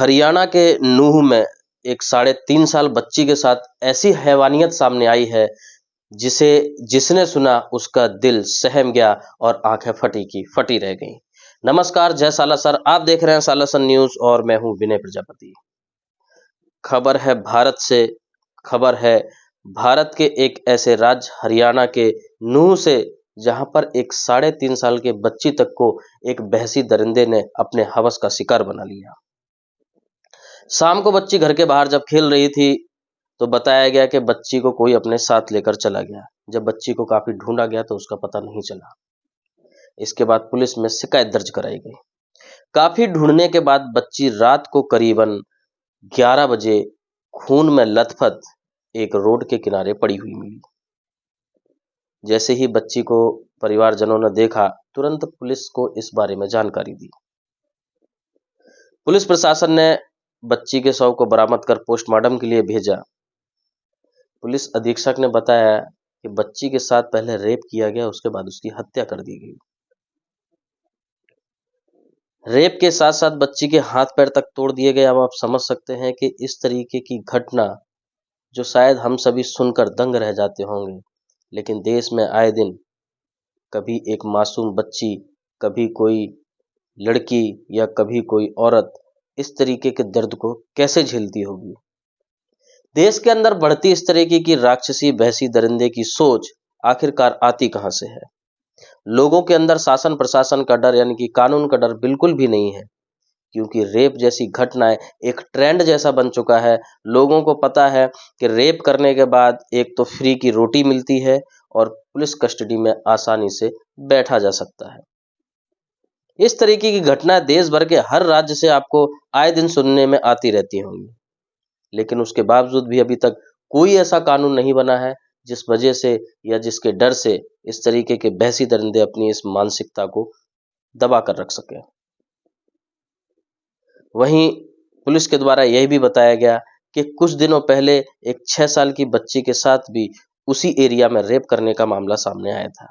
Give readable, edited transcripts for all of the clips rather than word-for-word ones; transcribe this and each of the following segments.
हरियाणा के नूंह में एक 3.5 साल बच्ची के साथ ऐसी हैवानियत सामने आई है जिसे जिसने सुना उसका दिल सहम गया और आंखें फटी की फटी रह गईं। नमस्कार, जय सालासर। आप देख रहे हैं सालासर न्यूज और मैं हूं विनय प्रजापति। खबर है भारत से। खबर है भारत के एक ऐसे राज्य हरियाणा के नूंह से, जहां पर एक 3.5 साल के बच्ची तक को एक बहसी दरिंदे ने अपने हवस का शिकार बना लिया। शाम को बच्ची घर के बाहर जब खेल रही थी तो बताया गया कि बच्ची को कोई अपने साथ लेकर चला गया। जब बच्ची को काफी ढूंढा गया तो उसका पता नहीं चला। इसके बाद पुलिस में शिकायत दर्ज कराई गई। काफी ढूंढने के बाद बच्ची रात को करीबन 11 बजे खून में लथपथ एक रोड के किनारे पड़ी हुई मिली। जैसे ही बच्ची को परिवारजनों ने देखा, तुरंत पुलिस को इस बारे में जानकारी दी। पुलिस प्रशासन ने बच्ची के शव को बरामद कर पोस्टमार्टम के लिए भेजा। पुलिस अधीक्षक ने बताया कि बच्ची के साथ पहले रेप किया गया, उसके बाद उसकी हत्या कर दी गई। रेप के साथ साथ बच्ची के हाथ पैर तक तोड़ दिए गए। अब आप समझ सकते हैं कि इस तरीके की घटना जो शायद हम सभी सुनकर दंग रह जाते होंगे, लेकिन देश में आए दिन कभी एक मासूम बच्ची, कभी कोई लड़की या कभी कोई औरत इस तरीके के दर्द को कैसे झेलती होगी। देश के अंदर बढ़ती इस तरीके की राक्षसी बहसी दरिंदे की सोच आखिरकार आती कहां से है। लोगों के अंदर शासन प्रशासन का डर यानी कि कानून का डर बिल्कुल भी नहीं है, क्योंकि रेप जैसी घटनाएं एक ट्रेंड जैसा बन चुका है। लोगों को पता है कि रेप करने के बाद एक तो फ्री की रोटी मिलती है और पुलिस कस्टडी में आसानी से बैठा जा सकता है। इस तरीके की घटनाएं देश भर के हर राज्य से आपको आए दिन सुनने में आती रहती होंगी, लेकिन उसके बावजूद भी अभी तक कोई ऐसा कानून नहीं बना है जिस वजह से या जिसके डर से इस तरीके के बहसी दरिंदे अपनी इस मानसिकता को दबा कर रख सके। वहीं पुलिस के द्वारा यह भी बताया गया कि कुछ दिनों पहले एक 6 साल की बच्ची के साथ भी उसी एरिया में रेप करने का मामला सामने आया था।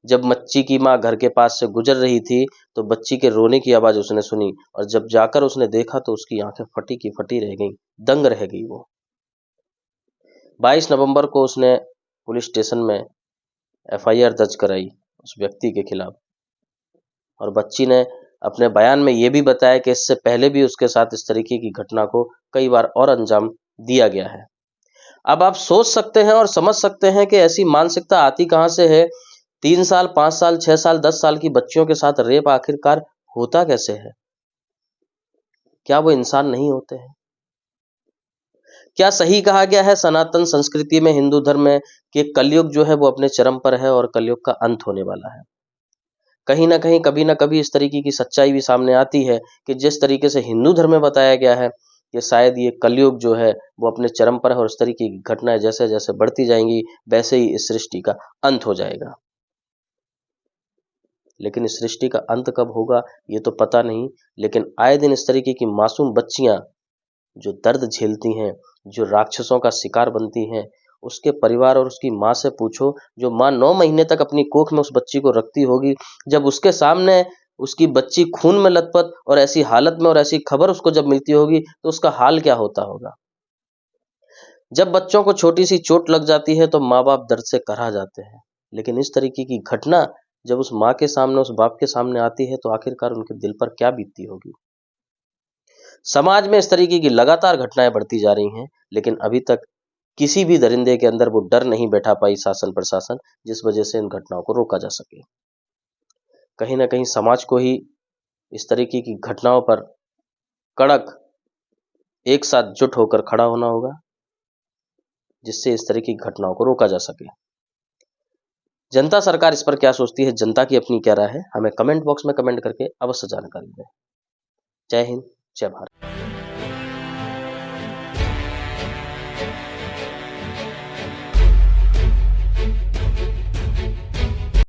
जब बच्ची की मां घर के पास से गुजर रही थी तो बच्ची के रोने की आवाज उसने सुनी और जब जाकर उसने देखा तो उसकी आंखें फटी की फटी रह गईं, दंग रह गई वो। 22 नवंबर को उसने पुलिस स्टेशन में एफआईआर दर्ज कराई उस व्यक्ति के खिलाफ, और बच्ची ने अपने बयान में यह भी बताया कि इससे पहले भी उसके साथ इस तरीके की घटना को कई बार और अंजाम दिया गया है। अब आप सोच सकते हैं और समझ सकते हैं कि ऐसी मानसिकता आती कहां से है। 3 साल, 5 साल, 6 साल, 10 साल की बच्चियों के साथ रेप आखिरकार होता कैसे है? क्या वो इंसान नहीं होते हैं? क्या सही कहा गया है सनातन संस्कृति में, हिंदू धर्म में, कि कलयुग जो है वो अपने चरम पर है और कलयुग का अंत होने वाला है। कहीं ना कहीं कभी ना कभी इस तरीके की सच्चाई भी सामने आती है कि जिस तरीके से हिंदू धर्म में बताया गया है कि शायद ये कलयुग जो है वो अपने चरम पर है और इस तरीके की घटनाएं जैसे जैसे बढ़ती जाएंगी वैसे ही इस सृष्टि का अंत हो जाएगा। लेकिन इस सृष्टि का अंत कब होगा ये तो पता नहीं, लेकिन आए दिन इस तरीके की मासूम बच्चियां जो दर्द झेलती हैं, जो राक्षसों का शिकार बनती हैं, उसके परिवार और उसकी माँ से पूछो। जो माँ 9 महीने तक अपनी कोख में उस बच्ची को रखती होगी, जब उसके सामने उसकी बच्ची खून में लथपथ और ऐसी हालत में और ऐसी खबर उसको जब मिलती होगी तो उसका हाल क्या होता होगा। जब बच्चों को छोटी सी चोट लग जाती है तो माँ बाप दर्द से करा जाते हैं, लेकिन इस तरीके की घटना जब उस माँ के सामने, उस बाप के सामने आती है तो आखिरकार उनके दिल पर क्या बीतती होगी। समाज में इस तरीके की लगातार घटनाएं बढ़ती जा रही हैं, लेकिन अभी तक किसी भी दरिंदे के अंदर वो डर नहीं बैठा पाई शासन प्रशासन, जिस वजह से इन घटनाओं को रोका जा सके। कहीं ना कहीं समाज को ही इस तरीके की घटनाओं पर कड़क एक साथ जुट होकर खड़ा होना होगा, जिससे इस तरीके की घटनाओं को रोका जा सके। जनता सरकार इस पर क्या सोचती है, जनता की अपनी क्या राय है, हमें कमेंट बॉक्स में कमेंट करके अवश्य जानकारी दें। जय हिंद, जय भारत।